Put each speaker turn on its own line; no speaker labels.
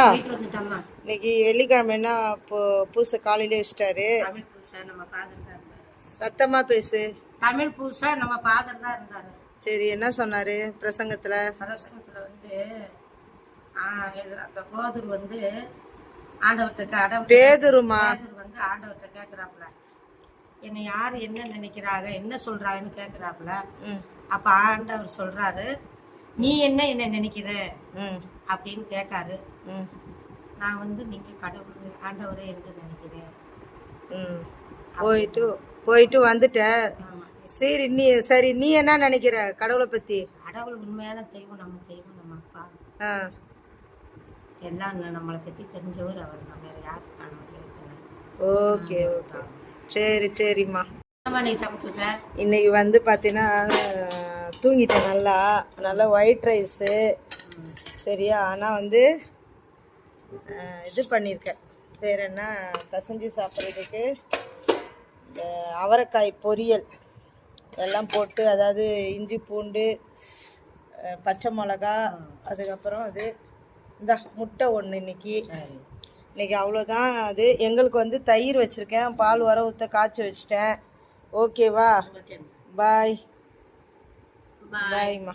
போயிட்டு வந்துட்டோம்மா.
இன்னைக்கு வெள்ளிக்கிழமைன்னா பூசை காலையிலே வச்சிட்டாரு.
தமிழ் பூசை நம்ம ஃபாதர் தான் இருந்தாரு.
சத்தமா பேசு.
தமிழ் பூசை நம்ம ஃபாதர் தான் இருந்தாரு.
சரி, என்ன சொன்னாரு பிரசங்கத்துல?
பிரசங்கத்துல வந்து அந்த கோதூர் வந்து ஆண்டவர்கிட்ட
பேதுருமா
வந்து ஆண்டவர்கிட்ட கேக்குறாப்புல, என்னை யாரு என்ன நினைக்கிறாங்க, என்ன சொல்றாங்கன்னு கேக்குறாப்புல. அப்ப ஆண்டவர் சொல்றாரு, நீ என்ன நினைக்கிற அப்படின்னு கேட்காரு. நான் வந்து நீங்க கடவுள் ஆண்டவரே என்று நினைக்கிறேன்.
போயிட்டு வந்துட்ட. சரி நீ என்ன நினைக்கிற கடவுளை பத்தி?
கடவுள் உண்மையான தெய்வம், நம்ம தெய்வம், நம்ம அப்பா. எல்லாம் நம்மளை பத்தி தெரிஞ்சவர் அவர் தான், வேற யாருக்கு காண முடியாது.
ஓகே ஓகே, சரிம்மா.
இன்னைக்கு
வந்து பார்த்தீங்கன்னா தூங்கிட்டேன். நல்லா ஒயிட் ரைஸு சரியா. ஆனால் வந்து இது பண்ணியிருக்கேன், வேறு என்ன பசஞ்சு சாப்பிட்றதுக்கு இந்த அவரைக்காய் பொரியல் எல்லாம் போட்டு, அதாவது இஞ்சி பூண்டு பச்சை மிளகா, அதுக்கப்புறம் அது இந்த முட்டை ஒன்று இன்னைக்கு அவ்வளோதான். அது எங்களுக்கு வந்து தயிர் வச்சுருக்கேன், பால் வர ஊற்ற காய்ச்சி வச்சிட்டேன். ஓகேவா? பாய் பாய்மா.